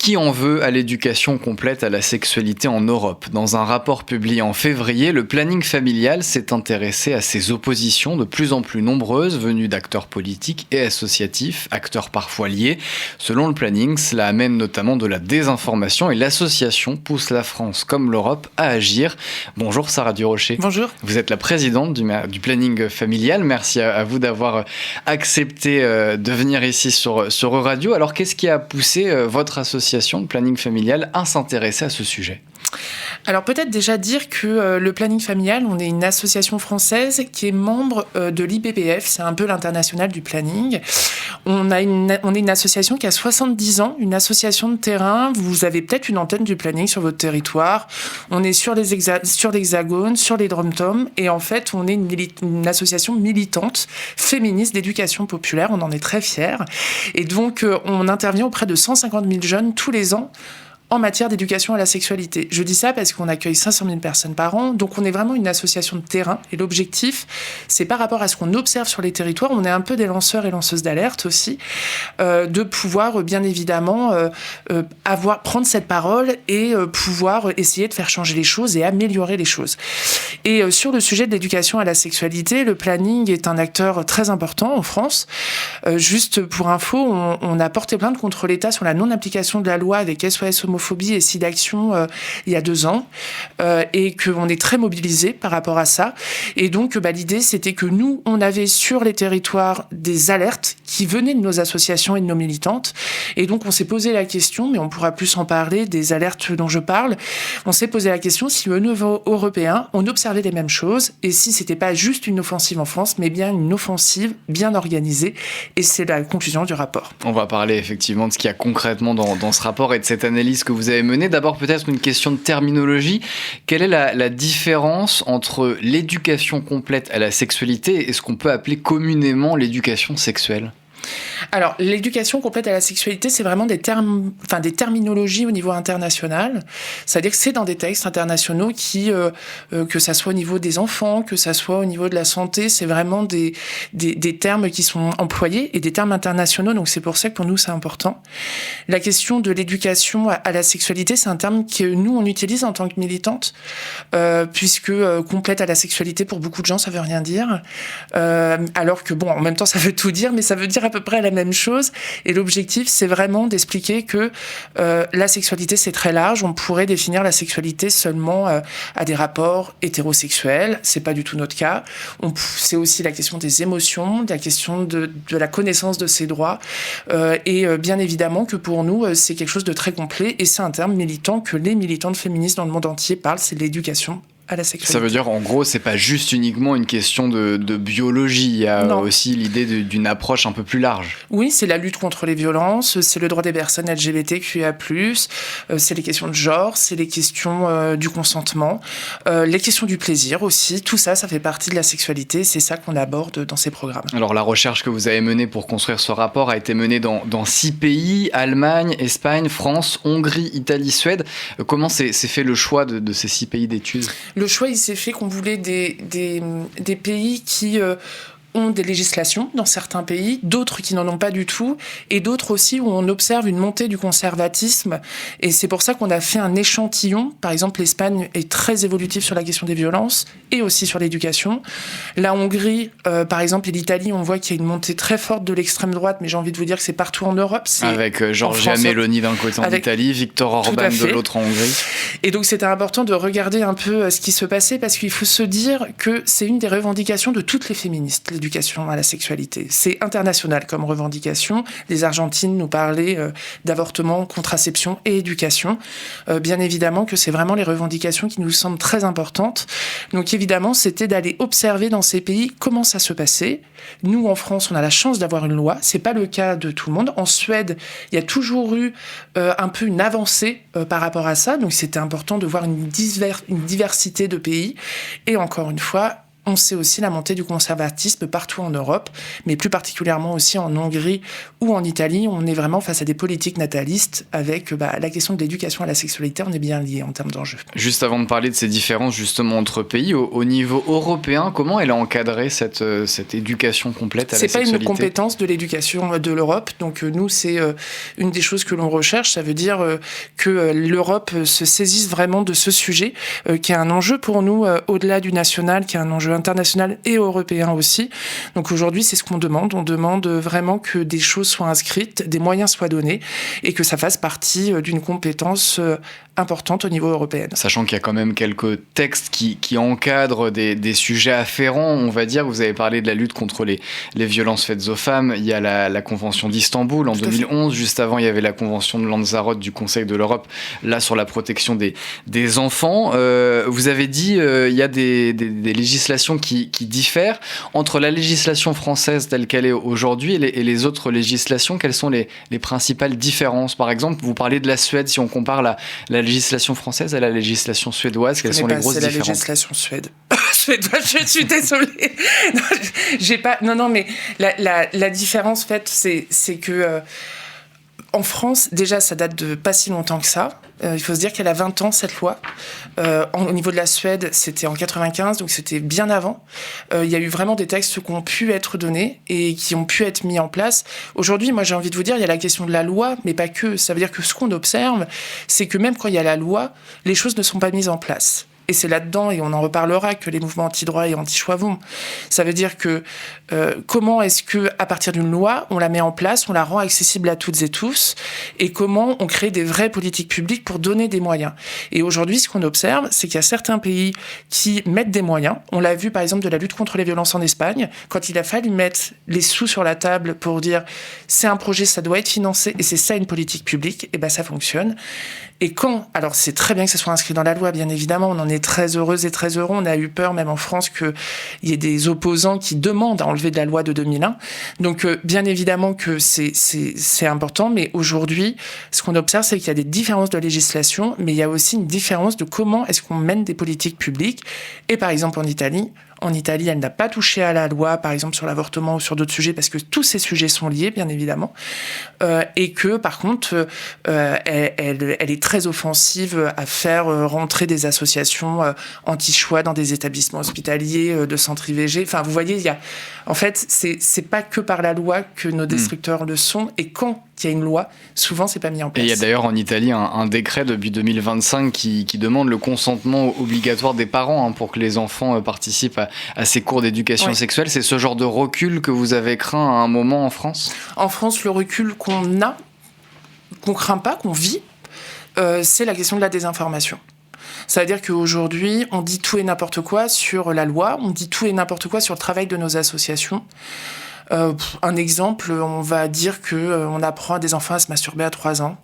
Qui en veut à l'éducation complète à la sexualité en Europe ? Dans un rapport publié en février, le planning familial s'est intéressé à ces oppositions de plus en plus nombreuses venues d'acteurs politiques et associatifs, acteurs parfois liés. Selon le planning, cela amène notamment de la désinformation et l'association pousse la France comme l'Europe à agir. Bonjour Sarah Durocher. Bonjour. Vous êtes la présidente du planning familial. Merci à vous d'avoir accepté de venir ici sur Euradio. Alors qu'est-ce qui a poussé votre association de planning familial à s'intéresser à ce sujet ? Alors peut-être déjà dire que le planning familial, on est une association française qui est membre de l'IPPF, c'est un peu l'international du planning. On est une association qui a 70 ans, une association de terrain. Vous avez peut-être une antenne du planning sur votre territoire. On est sur l'Hexagone, sur les Drom-Tom, et en fait, on est une association militante, féministe d'éducation populaire. On en est très fiers. Et donc, on intervient auprès de 150 000 jeunes tous les ans en matière d'éducation à la sexualité. Je dis ça parce qu'on accueille 500 000 personnes par an, donc on est vraiment une association de terrain, et l'objectif, c'est par rapport à ce qu'on observe sur les territoires, on est un peu des lanceurs et lanceuses d'alerte aussi, de pouvoir bien évidemment prendre cette parole et pouvoir essayer de faire changer les choses et améliorer les choses. Et sur le sujet de l'éducation à la sexualité, le planning est un acteur très important en France. Juste pour info, on a porté plainte contre l'État sur la non-application de la loi avec SOS Homophobie et SIDAction il y a 2 ans, et qu'on est très mobilisés par rapport à ça. Et donc, l'idée, c'était que nous, on avait sur les territoires des alertes qui venaient de nos associations et de nos militantes. Et donc, on s'est posé la question, mais on pourra plus en parler, des alertes dont je parle. On s'est posé la question si au niveau européen, on observait les mêmes choses, et si c'était pas juste une offensive en France, mais bien une offensive bien organisée. Et c'est la conclusion du rapport. On va parler effectivement de ce qu'il y a concrètement dans ce rapport et de cette analyse que vous avez menée. D'abord, peut-être une question de terminologie. Quelle est la différence entre l'éducation complète à la sexualité et ce qu'on peut appeler communément l'éducation sexuelle ? Alors, l'éducation complète à la sexualité, c'est vraiment des terminologies au niveau international. C'est-à-dire que c'est dans des textes internationaux qui, que ça soit au niveau des enfants, que ça soit au niveau de la santé, c'est vraiment des termes qui sont employés et des termes internationaux. Donc, c'est pour ça que pour nous, c'est important. La question de l'éducation à la sexualité, c'est un terme que nous, on utilise en tant que militante, puisque complète à la sexualité, pour beaucoup de gens, ça veut rien dire. Alors que, en même temps, ça veut tout dire, mais ça veut dire à peu près la même chose. Et l'objectif, c'est vraiment d'expliquer que la sexualité, c'est très large. On pourrait définir la sexualité seulement à des rapports hétérosexuels. C'est pas du tout notre cas. C'est aussi la question des émotions, la question de la connaissance de ses droits. Et bien évidemment que pour nous, c'est quelque chose de très complet. Et c'est un terme militant que les militantes féministes dans le monde entier parlent, c'est l'éducation à la sexualité. Ça veut dire, en gros, c'est pas juste uniquement une question de biologie, il y a aussi l'idée d'une approche un peu plus large. Oui, c'est la lutte contre les violences, c'est le droit des personnes LGBTQIA+, c'est les questions de genre, c'est les questions du consentement, les questions du plaisir aussi, tout ça, ça fait partie de la sexualité, c'est ça qu'on aborde dans ces programmes. Alors la recherche que vous avez menée pour construire ce rapport a été menée dans 6 pays, Allemagne, Espagne, France, Hongrie, Italie, Suède. Comment s'est fait le choix de ces 6 pays d'études ? Le choix, il s'est fait qu'on voulait des pays qui ont des législations dans certains pays, d'autres qui n'en ont pas du tout, et d'autres aussi où on observe une montée du conservatisme. Et c'est pour ça qu'on a fait un échantillon. Par exemple, l'Espagne est très évolutive sur la question des violences et aussi sur l'éducation. La Hongrie, par exemple, et l'Italie, on voit qu'il y a une montée très forte de l'extrême droite, mais j'ai envie de vous dire que c'est partout en Europe. Avec Giorgia Meloni d'un côté en Italie, Viktor Orban de l'autre en Hongrie. Et donc c'était important de regarder un peu ce qui se passait, parce qu'il faut se dire que c'est une des revendications de toutes les féministes, l'éducation à la sexualité. C'est international comme revendication. Les Argentines nous parlaient d'avortement, contraception et éducation. Bien évidemment que c'est vraiment les revendications qui nous semblent très importantes. Donc évidemment, c'était d'aller observer dans ces pays comment ça se passait. Nous, en France, on a la chance d'avoir une loi. C'est pas le cas de tout le monde. En Suède, il y a toujours eu un peu une avancée par rapport à ça. Donc c'était important de voir une diversité de pays. Et encore une fois, on sait aussi la montée du conservatisme partout en Europe, mais plus particulièrement aussi en Hongrie ou en Italie. On est vraiment face à des politiques natalistes avec la question de l'éducation à la sexualité, on est bien liés en termes d'enjeux. Juste avant de parler de ces différences justement entre pays, au niveau européen, comment elle a encadré cette éducation complète à la sexualité ? C'est pas une compétence de l'éducation de l'Europe, donc nous c'est une des choses que l'on recherche, ça veut dire que l'Europe se saisisse vraiment de ce sujet, qui est un enjeu pour nous au-delà du national, qui est un enjeu international et européen aussi. Donc aujourd'hui c'est ce qu'on demande, on demande vraiment que des choses soient inscrites, des moyens soient donnés et que ça fasse partie d'une compétence importante au niveau européen. Sachant qu'il y a quand même quelques textes qui encadrent des sujets afférents, on va dire. Vous avez parlé de la lutte contre les violences faites aux femmes. Il y a la Convention d'Istanbul en 2011. Juste avant, il y avait la Convention de Lanzarote du Conseil de l'Europe, là sur la protection des enfants. Vous avez dit il y a des législations qui diffèrent. Entre la législation française telle qu'elle est aujourd'hui et les autres législations, quelles sont les principales différences ? Par exemple, vous parlez de la Suède, si on compare la législation française à la législation suédoise, quelles sont les grosses différences ? C'est la législation suédoise, je suis désolée. Non, mais la différence, en fait, c'est que en France, déjà, ça date de pas si longtemps que ça. Il faut se dire qu'elle a 20 ans, cette loi. Au niveau de la Suède, c'était en 95, donc c'était bien avant. Il y a eu vraiment des textes qui ont pu être donnés et qui ont pu être mis en place. Aujourd'hui, moi, j'ai envie de vous dire, il y a la question de la loi, mais pas que. Ça veut dire que ce qu'on observe, c'est que même quand il y a la loi, les choses ne sont pas mises en place. Et c'est là-dedans, et on en reparlera, que les mouvements anti-droit et anti-choix vont. Ça veut dire que comment est-ce que, à partir d'une loi, on la met en place, on la rend accessible à toutes et tous, et comment on crée des vraies politiques publiques pour donner des moyens. Et aujourd'hui, ce qu'on observe, c'est qu'il y a certains pays qui mettent des moyens. On l'a vu, par exemple, de la lutte contre les violences en Espagne, quand il a fallu mettre les sous sur la table pour dire c'est un projet, ça doit être financé, et c'est ça une politique publique, et ben ça fonctionne. Et alors c'est très bien que ça soit inscrit dans la loi, bien évidemment, on en est très heureuse et très heureux. On a eu peur, même en France, qu'il y ait des opposants qui demandent à enlever de la loi de 2001. Donc, bien évidemment que c'est important, mais aujourd'hui, ce qu'on observe, c'est qu'il y a des différences de législation, mais il y a aussi une différence de comment est-ce qu'on mène des politiques publiques. Et par exemple, en Italie, elle n'a pas touché à la loi, par exemple, sur l'avortement ou sur d'autres sujets, parce que tous ces sujets sont liés, bien évidemment. Et que, par contre, elle est très offensive à faire rentrer des associations anti-choix dans des établissements hospitaliers, de centres IVG. Enfin, vous voyez, en fait, c'est pas que par la loi que nos destructeurs le sont. Et quand il y a une loi, souvent, c'est pas mis en place. Et il y a d'ailleurs en Italie un décret depuis 2025 qui demande le consentement obligatoire des parents pour que les enfants participent à ces cours d'éducation sexuelle. C'est ce genre de recul que vous avez craint à un moment en France ? En France, le recul qu'on craint pas, qu'on vit, c'est la question de la désinformation. Ça veut dire qu'aujourd'hui, on dit tout et n'importe quoi sur la loi, on dit tout et n'importe quoi sur le travail de nos associations. Un exemple, on va dire qu'on apprend à des enfants à se masturber à 3 ans.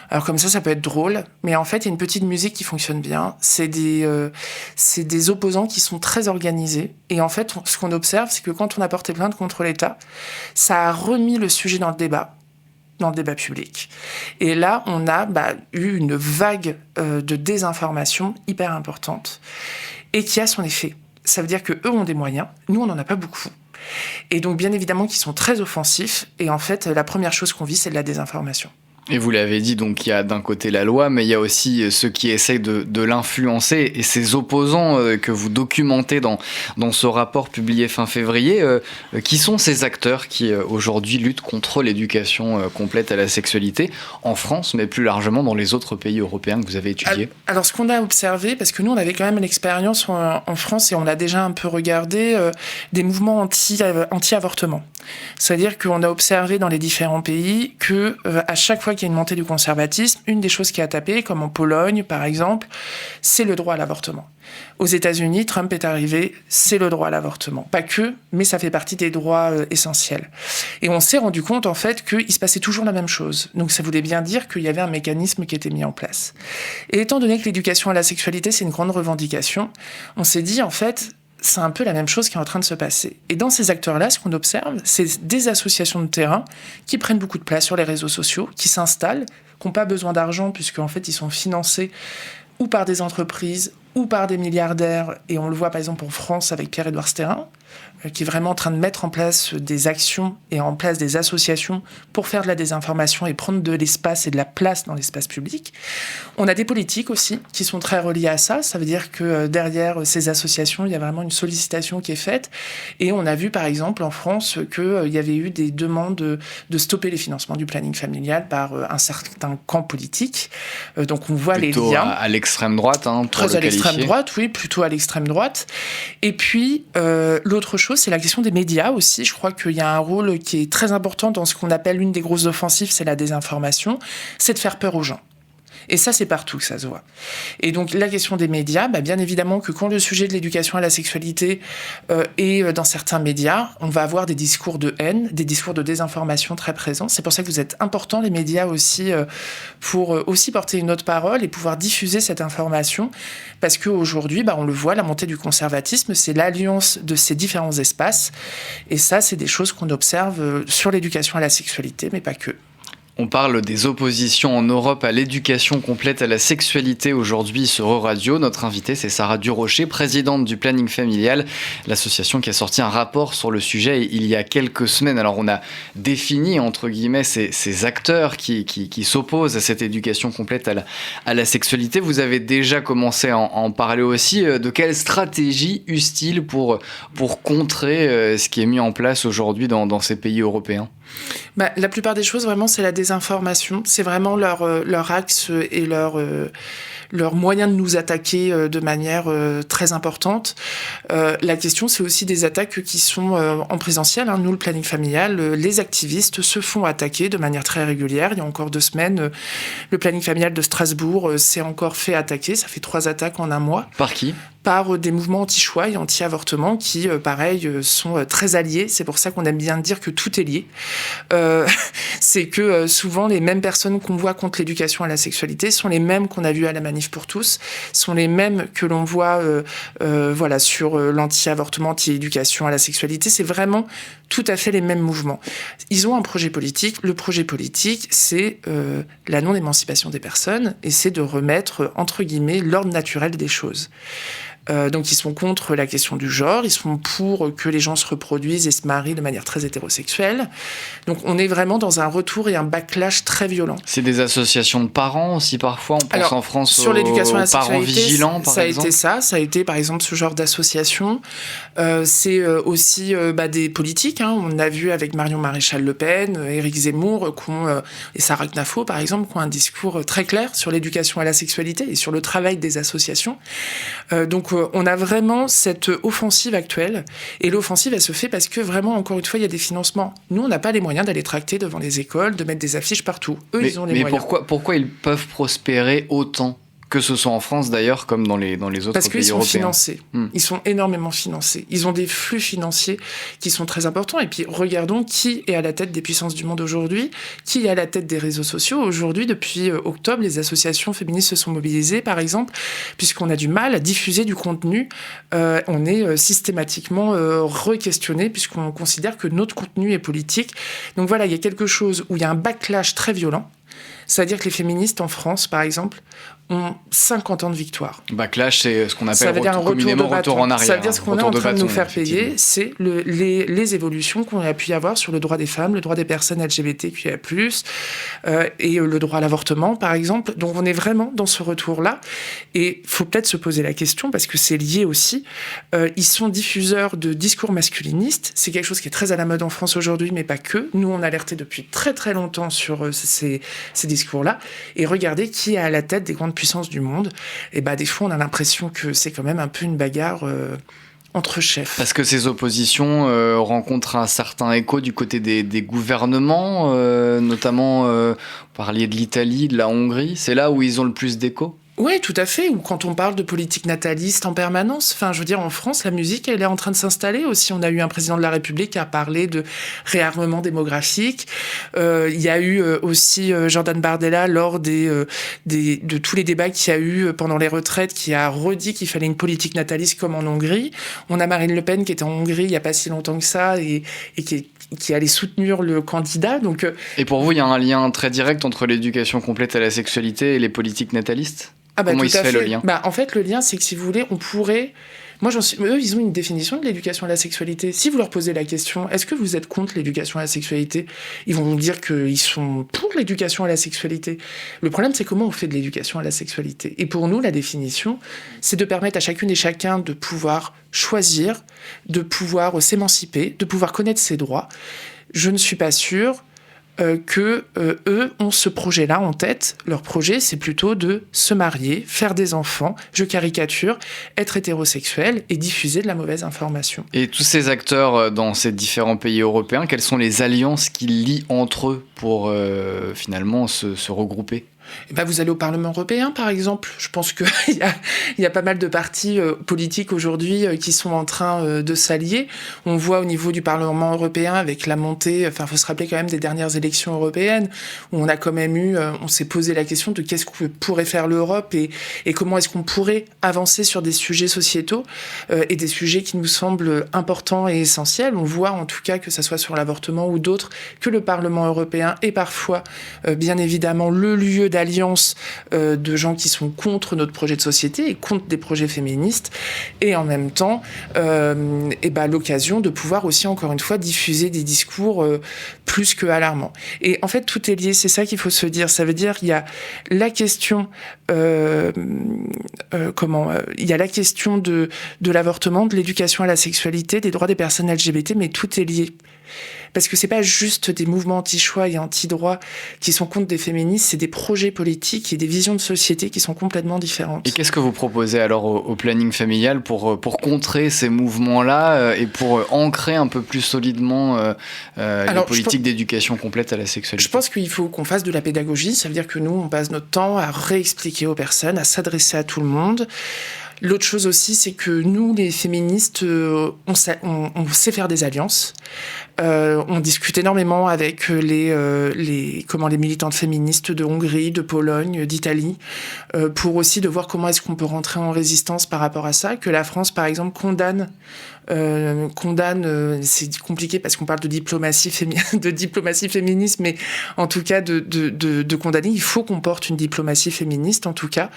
Alors comme ça peut être drôle, mais en fait, il y a une petite musique qui fonctionne bien. C'est des opposants qui sont très organisés. Et en fait, ce qu'on observe, c'est que quand on a porté plainte contre l'État, ça a remis le sujet dans le débat public. Et là, on a eu une vague de désinformation hyper importante et qui a son effet. Ça veut dire qu'eux ont des moyens, nous, on n'en a pas beaucoup. Et donc, bien évidemment, qu'ils sont très offensifs. Et en fait, la première chose qu'on vit, c'est de la désinformation. Et vous l'avez dit, donc il y a d'un côté la loi, mais il y a aussi ceux qui essayent de l'influencer et ces opposants que vous documentez dans ce rapport publié fin février. Qui sont ces acteurs qui aujourd'hui luttent contre l'éducation complète à la sexualité en France, mais plus largement dans les autres pays européens que vous avez étudiés ? Alors ce qu'on a observé, parce que nous on avait quand même l'expérience en France et on a déjà un peu regardé des mouvements anti-avortement. C'est-à-dire qu'on a observé dans les différents pays que à chaque fois qu'il y a une montée du conservatisme, une des choses qui a tapé, comme en Pologne par exemple, c'est le droit à l'avortement. Aux États-Unis, Trump est arrivé, c'est le droit à l'avortement. Pas que, mais ça fait partie des droits essentiels. Et on s'est rendu compte en fait qu'il se passait toujours la même chose. Donc ça voulait bien dire qu'il y avait un mécanisme qui était mis en place. Et étant donné que l'éducation à la sexualité, c'est une grande revendication, on s'est dit en fait, c'est un peu la même chose qui est en train de se passer. Et dans ces acteurs-là, ce qu'on observe, c'est des associations de terrain qui prennent beaucoup de place sur les réseaux sociaux, qui s'installent, qui n'ont pas besoin d'argent, puisqu'en fait, ils sont financés ou par des entreprises ou par des milliardaires, et on le voit par exemple en France avec Pierre-Édouard Stérin, qui est vraiment en train de mettre en place des actions et en place des associations pour faire de la désinformation et prendre de l'espace et de la place dans l'espace public. On a des politiques aussi qui sont très reliés à ça. Ça veut dire que derrière ces associations, il y a vraiment une sollicitation qui est faite. Et on a vu par exemple en France qu'il y avait eu des demandes de stopper les financements du planning familial par un certain camp politique. Donc on voit plutôt les liens. À l'extrême droite, pour très le à l'extrême qualifier. droite, oui, plutôt à l'extrême droite. Et puis, l'autre chose, c'est la question des médias aussi. Je crois qu'il y a un rôle qui est très important dans ce qu'on appelle l'une des grosses offensives, c'est la désinformation, c'est de faire peur aux gens. Et ça, c'est partout que ça se voit. Et donc, la question des médias, bien évidemment que quand le sujet de l'éducation à la sexualité est dans certains médias, on va avoir des discours de haine, des discours de désinformation très présents. C'est pour ça que vous êtes importants, les médias aussi, pour aussi porter une autre parole et pouvoir diffuser cette information. Parce qu'aujourd'hui, on le voit, la montée du conservatisme, c'est l'alliance de ces différents espaces. Et ça, c'est des choses qu'on observe sur l'éducation à la sexualité, mais pas que. On parle des oppositions en Europe à l'éducation complète à la sexualité aujourd'hui sur Euradio. Notre invitée, c'est Sarah Durocher, présidente du Planning Familial, l'association qui a sorti un rapport sur le sujet il y a quelques semaines. Alors on a défini, entre guillemets, ces acteurs qui s'opposent à cette éducation complète à la sexualité. Vous avez déjà commencé à en parler aussi. De quelle stratégie use-t-il pour contrer ce qui est mis en place aujourd'hui dans ces pays européens ? La plupart des choses, vraiment, c'est la désinformation. C'est vraiment leur axe et leur moyen de nous attaquer de manière très importante. La question, c'est aussi des attaques qui sont en présentiel. Nous, le planning familial, les activistes se font attaquer de manière très régulière. Il y a encore 2 semaines, le planning familial de Strasbourg s'est encore fait attaquer. Ça fait 3 attaques en un mois. Par qui ? Par des mouvements anti-choix et anti-avortement qui, pareil, sont très alliés. C'est pour ça qu'on aime bien dire que tout est lié. C'est que souvent, les mêmes personnes qu'on voit contre l'éducation à la sexualité sont les mêmes qu'on a vues à la Manif pour tous, sont les mêmes que l'on voit sur l'anti-avortement, anti-éducation à la sexualité. C'est vraiment tout à fait les mêmes mouvements. Ils ont un projet politique. Le projet politique, c'est la non-émancipation des personnes et c'est de remettre, entre guillemets, l'ordre naturel des choses. Donc ils sont contre la question du genre, ils sont pour que les gens se reproduisent et se marient de manière très hétérosexuelle. Donc on est vraiment dans un retour et un backlash très violent. C'est des associations de parents aussi parfois, on pense en France sur l'éducation à la parents sexualité, vigilants par exemple. Ça a été par exemple ce genre d'association. C'est aussi des politiques. On a vu avec Marion Maréchal Le Pen, Éric Zemmour et Sarah Knafo par exemple, qui ont un discours très clair sur l'éducation à la sexualité et sur le travail des associations. Donc on a vraiment cette offensive actuelle. Et l'offensive, elle se fait parce que vraiment, encore une fois, il y a des financements. Nous, on n'a pas les moyens d'aller tracter devant les écoles, de mettre des affiches partout. Ils ont les moyens. Mais pourquoi ils peuvent prospérer autant ? Que ce soit en France d'ailleurs, comme dans les autres pays européens. Parce qu'ils sont financés. Ils sont énormément financés. Ils ont des flux financiers qui sont très importants. Et puis, regardons qui est à la tête des puissances du monde aujourd'hui, qui est à la tête des réseaux sociaux. Aujourd'hui, depuis octobre, les associations féministes se sont mobilisées, par exemple, puisqu'on a du mal à diffuser du contenu. On est systématiquement re-questionné, puisqu'on considère que notre contenu est politique. Donc voilà, il y a quelque chose où il y a un backlash très violent. C'est-à-dire que les féministes en France, par exemple, ont 50 ans de victoire. Backlash, c'est ce qu'on appelle communément retour en arrière. Ça veut dire ce qu'on est en train de nous faire payer, c'est les évolutions qu'on a pu y avoir sur le droit des femmes, le droit des personnes LGBTQIA+, et le droit à l'avortement, par exemple. Donc on est vraiment dans ce retour-là. Et il faut peut-être se poser la question, parce que c'est lié aussi. Ils sont diffuseurs de discours masculinistes. C'est quelque chose qui est très à la mode en France aujourd'hui, mais pas que. Nous, on a alerté depuis très très longtemps sur ces discours-là. Et regardez qui est à la tête des grandes puissances du monde. Et des fois, on a l'impression que c'est quand même un peu une bagarre entre chefs. Parce que ces oppositions rencontrent un certain écho du côté des gouvernements, notamment, vous parliez de l'Italie, de la Hongrie. C'est là où ils ont le plus d'écho ? Oui, tout à fait. Ou quand on parle de politique nataliste en permanence. Enfin, je veux dire, en France, la musique, elle est en train de s'installer aussi. On a eu un président de la République qui a parlé de réarmement démographique. Il y a eu aussi Jordan Bardella lors de tous les débats qu'il y a eu pendant les retraites, qui a redit qu'il fallait une politique nataliste comme en Hongrie. On a Marine Le Pen qui était en Hongrie il n'y a pas si longtemps que ça et qui allait soutenir le candidat. Donc, et pour vous, il y a un lien très direct entre l'éducation complète à la sexualité et les politiques natalistes ? Comment il se fait le lien ? En fait, le lien, c'est que si vous voulez, on pourrait... Eux, ils ont une définition de l'éducation à la sexualité. Si vous leur posez la question, est-ce que vous êtes contre l'éducation à la sexualité ? Ils vont vous dire qu'ils sont pour l'éducation à la sexualité. Le problème, c'est comment on fait de l'éducation à la sexualité. Et pour nous, la définition, c'est de permettre à chacune et chacun de pouvoir choisir, de pouvoir s'émanciper, de pouvoir connaître ses droits. Je ne suis pas sûre eux ont ce projet-là en tête. Leur projet, c'est plutôt de se marier, faire des enfants, je caricature, être hétérosexuel et diffuser de la mauvaise information. Et tous ces acteurs dans ces différents pays européens, quelles sont les alliances qu'ils lient entre eux pour finalement se regrouper ? Vous allez au Parlement européen, par exemple. Je pense qu'il y a pas mal de partis politiques aujourd'hui qui sont en train de s'allier. On voit au niveau du Parlement européen avec la montée, faut se rappeler quand même des dernières élections européennes, où on a quand même on s'est posé la question de qu'est-ce que pourrait faire l'Europe et comment est-ce qu'on pourrait avancer sur des sujets sociétaux et des sujets qui nous semblent importants et essentiels. On voit en tout cas, que ça soit sur l'avortement ou d'autres, que le Parlement européen est parfois, bien évidemment, le lieu d'alliance de gens qui sont contre notre projet de société et contre des projets féministes, et en même temps l'occasion de pouvoir aussi, encore une fois, diffuser des discours plus que alarmants. Et en fait, tout est lié, c'est ça qu'il faut se dire. Ça veut dire qu'il y a la question il y a la question de l'avortement, de l'éducation à la sexualité, des droits des personnes LGBT, mais tout est lié. Parce que c'est pas juste des mouvements anti-choix et anti-droit qui sont contre des féministes, c'est des projets politiques et des visions de société qui sont complètement différentes. Et qu'est-ce que vous proposez alors au planning familial pour contrer ces mouvements-là et pour ancrer un peu plus solidement les politiques d'éducation complète à la sexualité ? Je pense qu'il faut qu'on fasse de la pédagogie, ça veut dire que nous, on passe notre temps à réexpliquer aux personnes, à s'adresser à tout le monde. L'autre chose aussi, c'est que nous, les féministes, on sait faire des alliances. On discute énormément avec les militantes féministes de Hongrie, de Pologne, d'Italie, pour aussi de voir comment est-ce qu'on peut rentrer en résistance par rapport à ça. Que la France, par exemple, condamne, c'est compliqué parce qu'on parle de diplomatie féministe, mais en tout cas de condamner. Il faut qu'on porte une diplomatie féministe, en tout cas.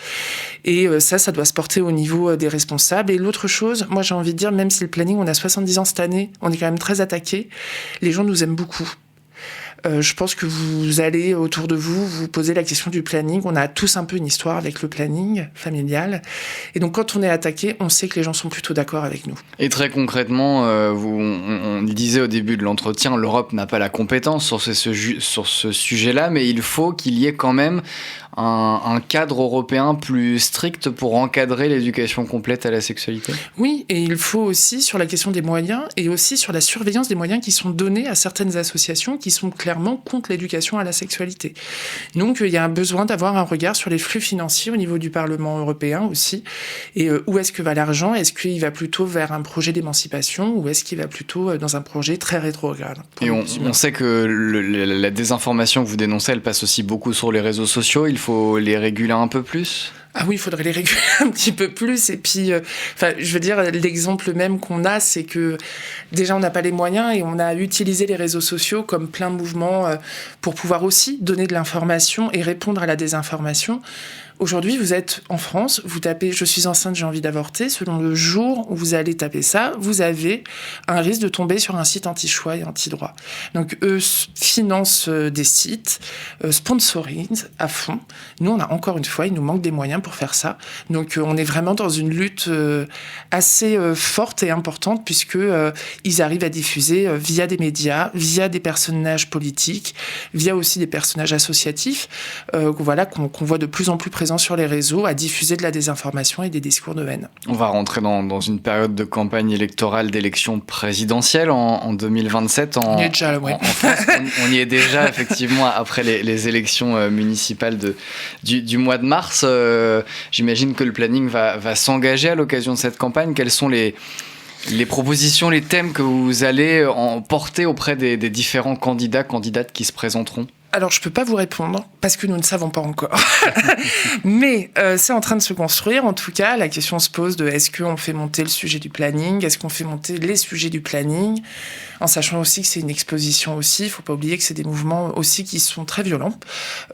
Et ça doit se porter au niveau des responsables. Et l'autre chose, moi j'ai envie de dire, même si le planning, on a 70 ans cette année, on est quand même très attaqués, les gens nous aiment beaucoup. Je pense que vous allez autour de vous poser la question du planning. On a tous un peu une histoire avec le planning familial. Et donc, quand on est attaqué, on sait que les gens sont plutôt d'accord avec nous. Et très concrètement, on le disait au début de l'entretien, l'Europe n'a pas la compétence sur ce sujet-là, mais il faut qu'il y ait quand même un cadre européen plus strict pour encadrer l'éducation complète à la sexualité. Oui, et il faut aussi sur la question des moyens et aussi sur la surveillance des moyens qui sont donnés à certaines associations qui sont clairement contre l'éducation à la sexualité. Donc il y a un besoin d'avoir un regard sur les flux financiers au niveau du Parlement européen aussi. Et où est-ce que va l'argent ? Est-ce qu'il va plutôt vers un projet d'émancipation ou est-ce qu'il va plutôt dans un projet très rétrograde ? Et on sait que la désinformation que vous dénoncez, elle passe aussi beaucoup sur les réseaux sociaux. Il faut les réguler un peu plus ? Ah oui, il faudrait les réguler un petit peu plus. Et puis, je veux dire, l'exemple même qu'on a, c'est que déjà, on n'a pas les moyens et on a utilisé les réseaux sociaux comme plein de mouvements pour pouvoir aussi donner de l'information et répondre à la désinformation. Aujourd'hui, vous êtes en France, vous tapez « je suis enceinte, j'ai envie d'avorter ». Selon le jour où vous allez taper ça, vous avez un risque de tomber sur un site anti-choix et anti-droit. Donc, eux financent des sites, sponsorisent à fond. Nous, on a encore une fois, il nous manque des moyens pour faire ça. Donc, on est vraiment dans une lutte assez forte et importante puisque ils arrivent à diffuser via des médias, via des personnages politiques, via aussi des personnages associatifs, qu'on voit de plus en plus présents sur les réseaux, à diffuser de la désinformation et des discours de haine. On va rentrer dans une période de campagne électorale d'élection présidentielle en 2027 on y est déjà, ouais. En France. On y est déjà, effectivement, après les élections municipales du mois de mars. J'imagine que le planning va s'engager à l'occasion de cette campagne. Quelles sont les propositions, les thèmes que vous allez porter auprès des différents candidats, candidates qui se présenteront ? Alors, je peux pas vous répondre parce que nous ne savons pas encore. Mais c'est en train de se construire. En tout cas, la question se pose de est-ce qu'on fait monter le sujet du planning? Est-ce qu'on fait monter les sujets du planning? En sachant aussi que c'est une exposition aussi. Il faut pas oublier que c'est des mouvements aussi qui sont très violents.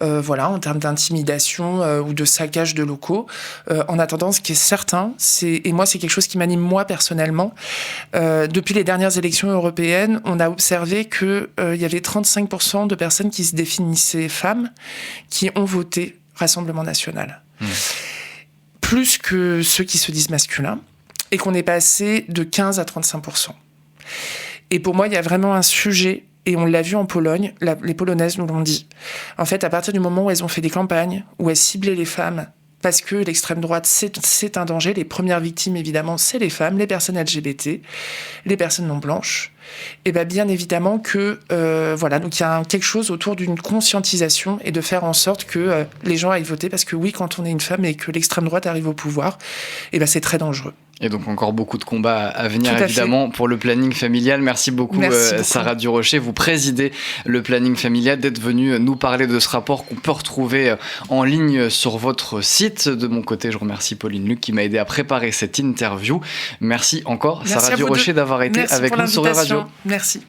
Voilà, en termes d'intimidation ou de saccage de locaux. En attendant, ce qui est certain, et moi, c'est quelque chose qui m'anime moi personnellement. Depuis les dernières élections européennes, on a observé que il y avait 35% de personnes qui se définissaient femmes qui ont voté Rassemblement national. Plus que ceux qui se disent masculins, et qu'on est passé de 15 à 35%. Et pour moi, il y a vraiment un sujet, et on l'a vu en Pologne, les Polonaises nous l'ont dit. En fait, à partir du moment où elles ont fait des campagnes, où elles ciblaient les femmes, parce que l'extrême droite, c'est un danger. Les premières victimes, évidemment, c'est les femmes, les personnes LGBT, les personnes non blanches. Et bien évidemment que, voilà, donc il y a quelque chose autour d'une conscientisation et de faire en sorte que les gens aillent voter, parce que oui, quand on est une femme et que l'extrême droite arrive au pouvoir, c'est très dangereux. Et donc encore beaucoup de combats à venir évidemment pour le planning familial. Merci beaucoup, Sarah Durocher. Vous présidez le planning familial, d'être venue nous parler de ce rapport qu'on peut retrouver en ligne sur votre site. De mon côté, je remercie Pauline Luc qui m'a aidé à préparer cette interview. Merci encore, Sarah Durocher, d'avoir été avec nous sur Radio. Merci.